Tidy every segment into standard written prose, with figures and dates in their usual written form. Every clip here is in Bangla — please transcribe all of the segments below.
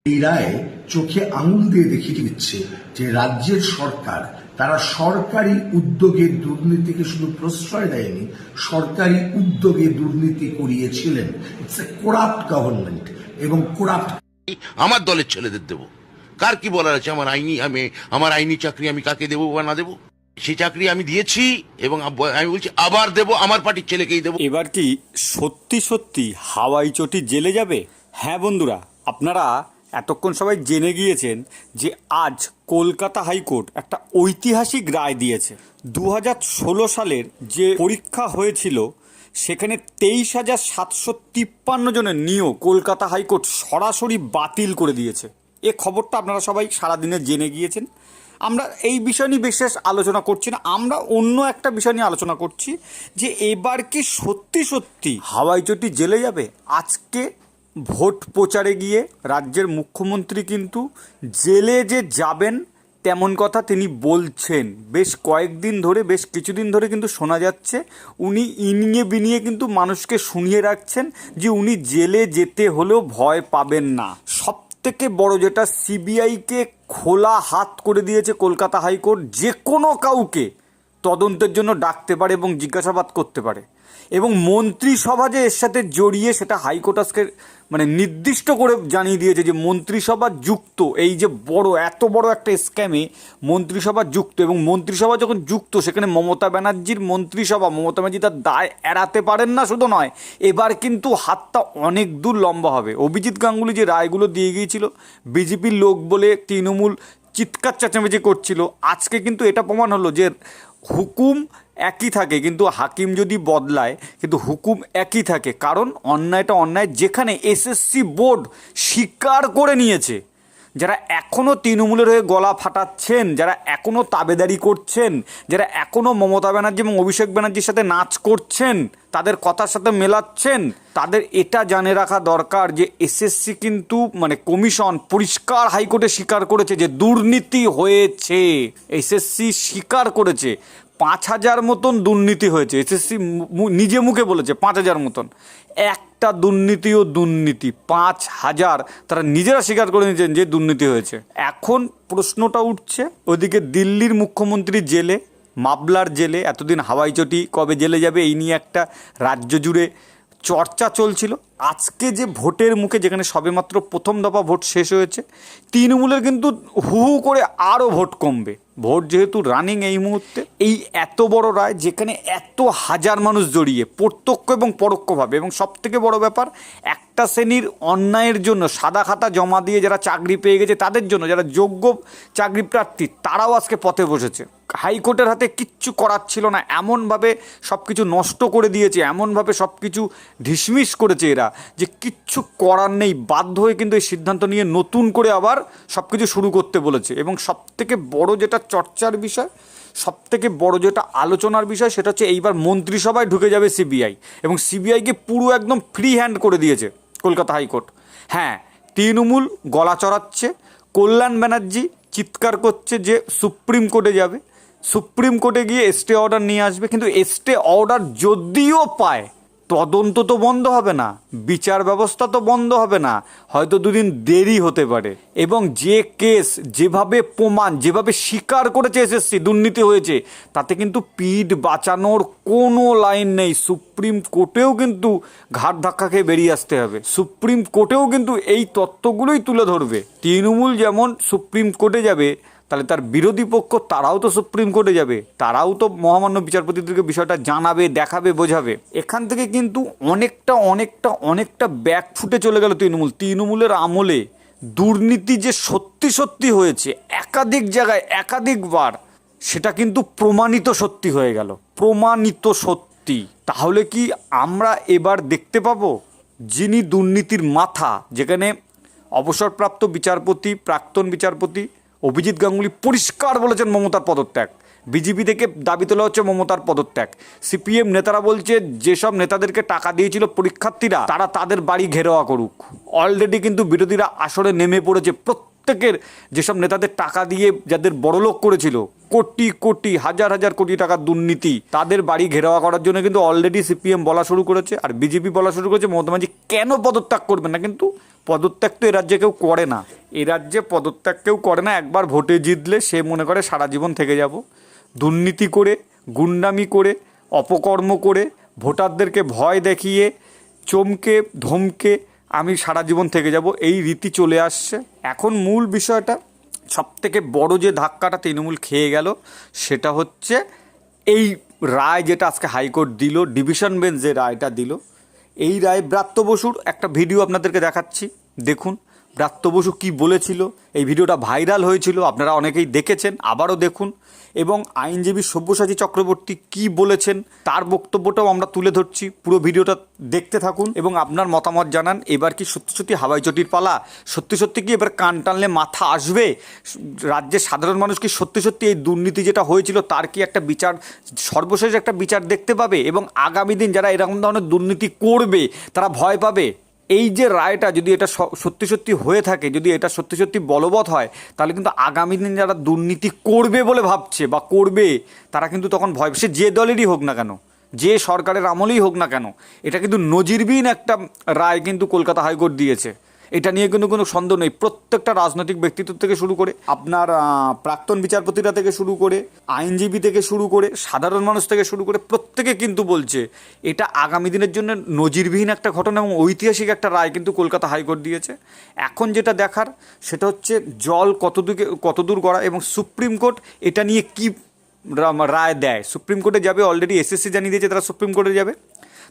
এই রায় চোখে আঙুল দিয়ে দেখিয়ে দিচ্ছে যে রাজ্যের সরকার তারা সরকারি উদ্যোগে দুর্নীতিকে শুধু প্রশ্রয় দেয়নি, সরকারি উদ্যোগে দুর্নীতি করিয়েছিলেন। ইটস এ করাপ্ট গভর্নমেন্ট এবং করাপ্ট। আমার দলের ছেলেদের দেবো, কার কি বলার আছে? আমার আইনি চাকরি আমি কাকে দেবো বা না দেবো, সেই চাকরি আমি দিয়েছি এবং আমি বলছি আবার দেবো, আমার পার্টির ছেলেকেই দেবো। এবার কি সত্যি সত্যি হাওয়াই চটি জেলে যাবে? হ্যাঁ বন্ধুরা, আপনারা এতক্ষণ সবাই জেনে গিয়েছেন যে আজ কলকাতা হাইকোর্ট একটা ঐতিহাসিক রায় দিয়েছে। 2016 সালের যে পরীক্ষা হয়েছিল সেখানে 23,753 জনের নিয়োগ কলকাতা হাইকোর্ট সরাসরি বাতিল করে দিয়েছে। এ খবরটা আপনারা সবাই সারাদিনে জেনে গিয়েছেন। আমরা এই বিষয় নিয়ে বিশেষ আলোচনা করছি না, আমরা অন্য একটা বিষয় নিয়ে আলোচনা করছি যে এবার কি সত্যি সত্যি হাওয়াই চটি জেলে যাবে। আজকে ভোট প্রচারে গিয়ে রাজ্যের মুখ্যমন্ত্রী কিন্তু জেলে যে যাবেন তেমন কথা তিনি বলছেন। বেশ কয়েকদিন ধরে, বেশ কিছুদিন ধরে কিন্তু শোনা যাচ্ছে উনি ইনিয়ে বিনিয়ে কিন্তু মানুষকে শুনিয়ে রাখছেন যে উনি জেলে যেতে হলেও ভয় পাবেন না। সব থেকে বড় যেটা, সিবিআইকে খোলা হাত করে দিয়েছে কলকাতা হাইকোর্ট, যে কোনো কাউকে তদন্তের জন্য ডাকতে পারে এবং জিজ্ঞাসাবাদ করতে পারে। এবং মন্ত্রিসভা যে এর সাথে জড়িয়ে সেটা হাইকোর্ট আজকে নির্দিষ্ট করে জানিয়ে দিয়েছে যে মন্ত্রিসভা যুক্ত, এই যে এত বড় একটা স্ক্যামে মন্ত্রিসভা যুক্ত। এবং মন্ত্রিসভা যখন যুক্ত সেখানে মমতা ব্যানার্জির মন্ত্রিসভা, মমতা ব্যানার্জি তার দায় এড়াতে পারেন না। শুধু নয়, এবার কিন্তু হাতটা অনেক দূর লম্বা হবে। অভিজিৎ গাঙ্গুলি যে রায়গুলো দিয়ে গিয়েছিল, বিজেপির লোক বলে তৃণমূল চিৎকার চেঁচামেচি করছিল, আজকে কিন্তু এটা প্রমাণ হলো যে হুকুম একই থাকে কিন্তু হাকিম যদি বদলায় কিন্তু হুকুম একই থাকে। কারণ অন্যায়টা অন্যায়, যেখানে এসএসসি বোর্ড স্বীকার করে নিয়েছে যারা এখনও তৃণমূলের হয়ে গলা ফাটাচ্ছেন, যারা এখনও তাবেদারি করছেন, যারা এখনও মমতা ব্যানার্জি এবং অভিষেক ব্যানার্জির সাথে নাচ করছেন, তাদের কথার সাথে মেলাচ্ছেন, তাদের এটা জানে রাখা দরকার যে এসএসসি কিন্তু কমিশন পরিষ্কার হাইকোর্টে স্বীকার করেছে যে দুর্নীতি হয়েছে। এসএসসি স্বীকার করেছে 5,000 মতন দুর্নীতি হয়েছে। এসএসসি নিজে মুখে বলেছে 5,000 মতন। একটা দুর্নীতিও দুর্নীতি, 5,000 তারা নিজেরা স্বীকার করে নিয়েছেন যে দুর্নীতি হয়েছে। এখন প্রশ্নটা উঠছে, ওইদিকে দিল্লির মুখ্যমন্ত্রী জেলে, মামলার জেলে। এতদিন হাওয়াই চটি কবে জেলে যাবে এই নিয়ে একটা রাজ্য জুড়ে চর্চা চলছিল। আজকে যে ভোটের মুখে, যেখানে সবেমাত্র প্রথম দফা ভোট শেষ হয়েছে, তৃণমূলের কিন্তু হু হু করে আরও ভোট কমবে। ভোট যেহেতু রানিং এই মুহূর্তে, এই এত বড় রায় যেখানে এত হাজার মানুষ জড়িয়ে প্রত্যক্ষ এবং পরোক্ষভাবে, এবং সবথেকে বড় ব্যাপার একটা শ্রেণীর অন্যায়ের জন্য সাদা খাতা জমা দিয়ে যারা চাকরি পেয়ে গেছে তাদের জন্য, যারা যোগ্য চাকরি প্রার্থী তারাও আজকে পথে বসেছে। হাইকোর্টের হাতে কিচ্ছু করার ছিল না, এমনভাবে সব কিছু নষ্ট করে দিয়েছে, এমনভাবে সব কিছু ঢিসমিস করেছে এরা যে কিচ্ছু করার নেই। বাধ্য হয়ে কিন্তু এই সিদ্ধান্ত নিয়ে নতুন করে আবার সব কিছু শুরু করতে বলেছে। এবং সবথেকে বড় যেটা চর্চার বিষয়, সবথেকে বড় যেটা আলোচনার বিষয়, সেটা হচ্ছে এইবার মন্ত্রিসভায় ঢুকে যাবে সিবিআই, এবং সিবিআইকে পুরো একদম ফ্রি হ্যান্ড করে দিয়েছে কলকাতা হাইকোর্ট। হ্যাঁ, তৃণমূল গলা চড়াচ্ছে, কল্যাণ ব্যানার্জি চিৎকার করছে যে সুপ্রিম কোর্টে যাবে, সুপ্রিম কোর্টে গিয়ে স্টে অর্ডার নিয়ে আসবে। কিন্তু স্টে অর্ডার যদিও পায়, তদন্ত তো বন্ধ হবে না, বিচার ব্যবস্থা তো বন্ধ হবে না, হয়তো দুদিন দেরি হতে পারে। এবং যে কেস, যেভাবে প্রমাণ, যেভাবে স্বীকার করেছে এসএসসি দুর্নীতি হয়েছে, তাতে কিন্তু পিঠ বাঁচানোর কোনো লাইন নেই। সুপ্রিম কোর্টেও কিন্তু ঘাট ধাক্কা খেয়ে বেরিয়ে আসতে হবে। সুপ্রিম কোর্টেও কিন্তু এই তত্ত্বগুলোই তুলে ধরবে। তৃণমূল যেমন সুপ্রিম কোর্টে যাবে, তাহলে তার বিরোধী পক্ষ তারাও তো সুপ্রিম কোর্টে যাবে, তারাও তো মহামান্য বিচারপতিদেরকে বিষয়টা জানাবে, দেখাবে, বোঝাবে। এখান থেকে কিন্তু অনেকটা ব্যাক ফুটে চলে গেল তৃণমূলের আমলে। দুর্নীতি যে সত্যি সত্যি হয়েছে একাধিক জায়গায় একাধিকবার, সেটা কিন্তু প্রমাণিত সত্যি হয়ে গেল, প্রমাণিত সত্যি। তাহলে কি আমরা এবার দেখতে পাবো যিনি দুর্নীতির মাথা, যেখানে অবসরপ্রাপ্ত বিচারপতি, প্রাক্তন বিচারপতি অভিজিৎ গাঙ্গুলি পরিষ্কার বলেছেন মমতার পদত্যাগ, বিজেপি থেকে দাবি তোলা হচ্ছে মমতার পদত্যাগ, সিপিএম নেতারা বলছে যেসব নেতাদেরকে টাকা দিয়েছিল পরীক্ষার্থীরা, তারা তাদের বাড়ি ঘেরাওয়া করুক। অলরেডি কিন্তু বিরোধীরা আসরে নেমে পড়েছে। প্রত্যেকের যেসব নেতাদের টাকা দিয়ে যাদের বড়লোক করেছিল, কোটি হাজার কোটি টাকার দুর্নীতি, তাদের বাড়ি ঘেরাওয়া করার জন্য কিন্তু অলরেডি সিপিএম বলা শুরু করেছে। আর বিজেপি বলা শুরু করেছে মমতা ব্যানার্জি কেন পদত্যাগ করবেন না, কিন্তু পদত্যাগ তো এ রাজ্যে কেউ করে না। এ রাজ্যে পদত্যাগ কেউ করে না, একবার ভোটে জিতলে সে মনে করে সারা জীবন থেকে যাব। দুর্নীতি করে, গুন্ডামি করে, অপকর্ম করে, ভোটারদেরকে ভয় দেখিয়ে, চমকে ধমকে আমি সারা জীবন থেকে যাব, এই রীতি চলে আসছে। এখন মূল বিষয়টা, সবথেকে বড় যে ধাক্কাটা তৃণমূল খেয়ে গেল সেটা হচ্ছে এই রায় যেটা আজকে হাইকোর্ট দিল, ডিভিশন বেঞ্চ যে রায়টা দিল, এই রায় ব্রাত্য বসুর একটা ভিডিও আপনাদেরকে দেখাচ্ছি, দেখুন ব্রাত্য বসু কী বলেছিল। এই ভিডিওটা ভাইরাল হয়েছিল, আপনারা অনেকেই দেখেছেন, আবারও দেখুন। এবং আইনজীবী সব্যসাচী চক্রবর্তী কি বলেছেন তার বক্তব্যটাও আমরা তুলে ধরছি। পুরো ভিডিওটা দেখতে থাকুন এবং আপনার মতামত জানান। এবার কি সত্যি সত্যি হাওয়াই চটির পালা? সত্যি সত্যি কি এবার কান টানলে মাথা আসবে? রাজ্যের সাধারণ মানুষ কি সত্যি সত্যি এই দুর্নীতি যেটা হয়েছিল তার কি একটা বিচার, সর্বশেষ একটা বিচার দেখতে পাবে? এবং আগামী দিন যারা এরকম ধরনের দুর্নীতি করবে তারা ভয় পাবে? এই যে রায়টা যদি এটা সত্যি সত্যি হয়ে থাকে, যদি এটা সত্যি সত্যি বলবৎ হয়, তাহলে কিন্তু আগামী দিন যারা দুর্নীতি করবে বলে ভাবছে বা করবে, তারা কিন্তু তখন ভয়, সে যে দলেরই হোক না কেন, যে সরকারের আমলেই হোক না কেন, এটা কিন্তু নজিরবিহীন একটা রায় কিন্তু কলকাতা হাইকোর্ট দিয়েছে। এটা নিয়ে কিন্তু কোনো সন্দেহ নেই। প্রত্যেকটা রাজনৈতিক ব্যক্তিত্ব থেকে শুরু করে, আপনার প্রাক্তন বিচারপতিরা থেকে শুরু করে, আইনজীবী থেকে শুরু করে, সাধারণ মানুষ থেকে শুরু করে, প্রত্যেকে কিন্তু বলছে এটা আগামী দিনের জন্য নজিরবিহীন একটা ঘটনা এবং ঐতিহাসিক একটা রায় কিন্তু কলকাতা হাইকোর্ট দিয়েছে। এখন যেটা দেখার সেটা হচ্ছে জল কতদূর গড়া এবং সুপ্রিম কোর্ট এটা নিয়ে কী রায় দেয়। সুপ্রিম কোর্টে যাবে, অলরেডি এসএসসি জানিয়ে দিয়েছে তারা সুপ্রিম কোর্টে যাবে।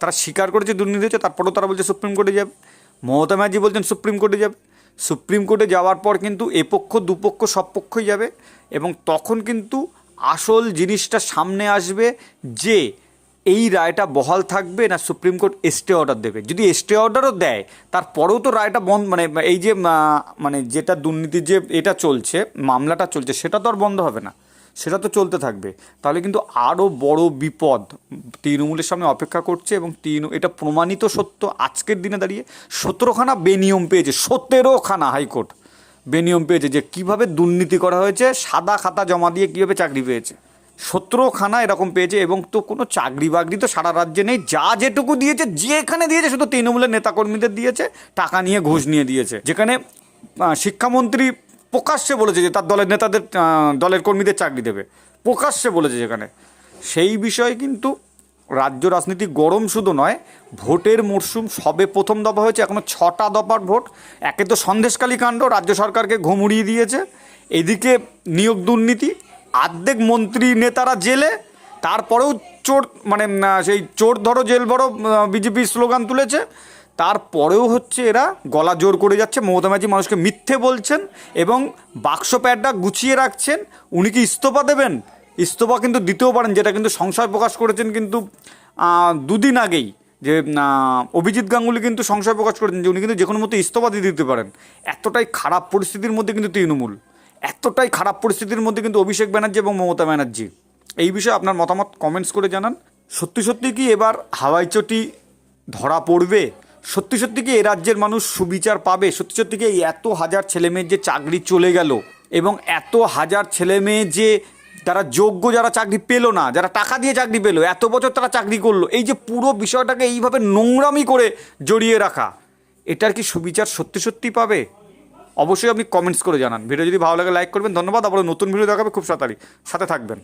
তারা স্বীকার করেছে দুর্নীতি হয়েছে, তারপরেও তারা বলছে সুপ্রিম কোর্টে যাবে। মমতা ব্যানার্জি বলছেন সুপ্রিম কোর্টে যাবে। সুপ্রিম কোর্টে যাওয়ার পর কিন্তু এপক্ষ দুপক্ষ সব পক্ষই যাবে এবং তখন কিন্তু আসল জিনিসটা সামনে আসবে যে এই রায়টা বহাল থাকবে না সুপ্রিম কোর্ট স্টে অর্ডার দেবে। যদি স্টে অর্ডারও দেয় তারপরেও তো রায়টা বন্ধ, মানে এই যে মানে যেটা দুর্নীতির যে এটা চলছে, মামলাটা চলছে, সেটা তো আর বন্ধ হবে না, সেটা তো চলতে থাকবে। তাহলে কিন্তু আরও বড় বিপদ তৃণমূলের সামনে অপেক্ষা করছে এবং এটা প্রমাণিত সত্য। আজকের দিনে দাঁড়িয়ে 17খানা বেনিয়ম পেয়েছে, 17খানা হাইকোর্ট বেনিয়ম পেয়েছে যে কীভাবে দুর্নীতি করা হয়েছে, সাদা খাতা জমা দিয়ে কীভাবে চাকরি পেয়েছে। 17খানা এরকম পেয়েছে এবং তো কোনো চাকরি বাকরি তো সারা রাজ্যে নেই। যা যেটুকু দিয়েছে, যেখানে দিয়েছে শুধু তৃণমূলের নেতাকর্মীদের দিয়েছে, টাকা নিয়ে ঘুষ নিয়ে দিয়েছে। যেখানে শিক্ষামন্ত্রী প্রকাশ্যে বলেছে যে তার দলের নেতাদের, দলের কর্মীদের চাকরি দেবে, প্রকাশ্যে বলেছে যেখানে, সেই বিষয়ে কিন্তু রাজ্য রাজনীতি গরম শুধু নয়, ভোটের মরশুম সবে প্রথম দফা হয়েছে, এখনও 6টা দফার ভোট। একে তো সন্দেশখালী কাণ্ড, রাজ্য সরকারকে ঘুমুড়িয়ে দিয়েছে, এদিকে নিয়োগ দুর্নীতি, অর্ধেক মন্ত্রী নেতারা জেলে, তারপরেও চোর, মানে সেই চোর ধরো জেল বড় বিজেপি স্লোগান তুলেছে, তারপরেও হচ্ছে এরা গলা জোর করে যাচ্ছে। মমতা ব্যানার্জি মানুষকে মিথ্যে বলছেন এবং বাক্স প্যাডটা গুছিয়ে রাখছেন। উনি কি ইস্তফা দেবেন? ইস্তফা কিন্তু দিতেও পারেন, যেটা কিন্তু সংশয় প্রকাশ করেছেন কিন্তু দুদিন আগেই, যে অভিজিৎ গাঙ্গুলি কিন্তু সংশয় প্রকাশ করেছেন যে উনি কিন্তু যে কোনো মতো ইস্তফা দিয়ে দিতে পারেন। এতটাই খারাপ পরিস্থিতির মধ্যে কিন্তু তৃণমূল, এতটাই খারাপ পরিস্থিতির মধ্যে কিন্তু অভিষেক ব্যানার্জি এবং মমতা ব্যানার্জি। এই বিষয়ে আপনার মতামত কমেন্টস করে জানান। সত্যি সত্যি কি এবার হাওয়াই চটি ধরা পড়বে? সত্যি সত্যি কি এ রাজ্যের মানুষ সুবিচার পাবে? সত্যি সত্যি কি এত হাজার ছেলেমেয়ের যে চাকরি চলে গেল এবং এত হাজার ছেলেমেয়ে যে যারা যোগ্য, যারা চাকরি পেলো না, যারা টাকা দিয়ে চাকরি পেলো, এত বছর তারা চাকরি করলো, এই যে পুরো বিষয়টাকে এইভাবে নোংরামি করে জড়িয়ে রাখা, এটার কি সুবিচার সত্যি সত্যি পাবে? অবশ্যই আপনি কমেন্টস করে জানান। ভিডিও যদি ভালো লাগে লাইক করবেন। ধন্যবাদ। আবার নতুন ভিডিও দেখাবে খুব তাড়াতাড়ি, সাথে থাকবেন।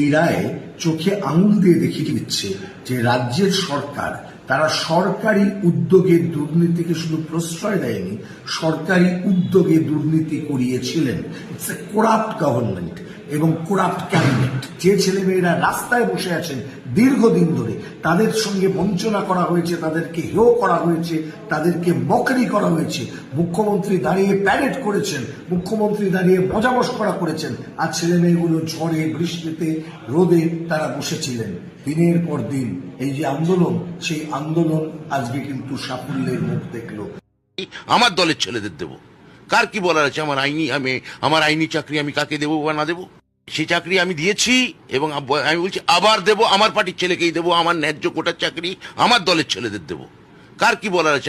এই রায় চোখে আঙুল দিয়ে দেখিয়ে দিচ্ছে যে রাজ্যের সরকার, তারা সরকারি উদ্যোগে দুর্নীতিকে শুধু প্রশ্রয় দেয়নি, সরকারি উদ্যোগে দুর্নীতি করিয়েছিলেন। ইটস এ করাপ্ট গভর্নমেন্ট এবং করাপ্ট ক্যাবিনেট। যে ছেলেমেয়েরা রাস্তায় বসে আছেন দীর্ঘদিন ধরে, তাদের সঙ্গে বঞ্চনা করা হয়েছে, তাদেরকে হেয় করা হয়েছে, তাদেরকে মকরি করা হয়েছে। মুখ্যমন্ত্রী দাঁড়িয়ে প্যারেড করেছেন, মুখ্যমন্ত্রী দাঁড়িয়ে মজা মস্করা করেছেন, আর ছেলেমেয়েগুলো ঝড়ে বৃষ্টিতে রোদে তারা বসেছিলেন দিনের পর দিন। এই যে আন্দোলন, সেই আন্দোলন আজকে কিন্তু সাফল্যের মুখ দেখলো। আমার দলের ছেলেদের দেবো, কার কি বলার আছে? আমার আইনি চাকরি আমি কাকে দেবো বা না দেবো, সেই চাকরি আমি দিয়েছি এবং আমি বলছি আবার দেবো, আমার পার্টির ছেলেকেই দেবো। আমার ন্যায্য কোটার চাকরি আমার দলের ছেলেদের দেবো, কার কি বলার আছে?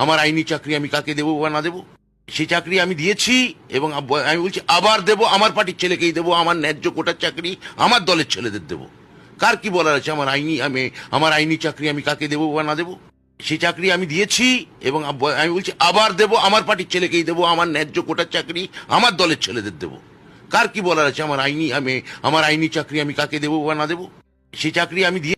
আমার আইনি চাকরি আমি কাকে দেবো বা না দেবো, সেই চাকরি আমি দিয়েছি এবং আমি বলছি আবার দেবো, আমার পার্টির ছেলেকেই দেবো। আমার ন্যায্য কোটার চাকরি আমার দলের ছেলেদের দেবো, কার কি বলার আছে? আমার আইনি চাকরি আমি কাকে দেবো বা না দেবো, সেই চাকরি আমি দিয়েছি এবং আমি বলছি আবার দেব, আমার পার্টির ছেলেকেই দেবো, আমার ন্যায্য কোটার চাকরি আমার দলের ছেলেদের দেবো। কার কি বলার আছে? আমার আইনি চাকরি আমি কাকে দেবো বা না দেবো? সেই চাকরি আমি দিয়ে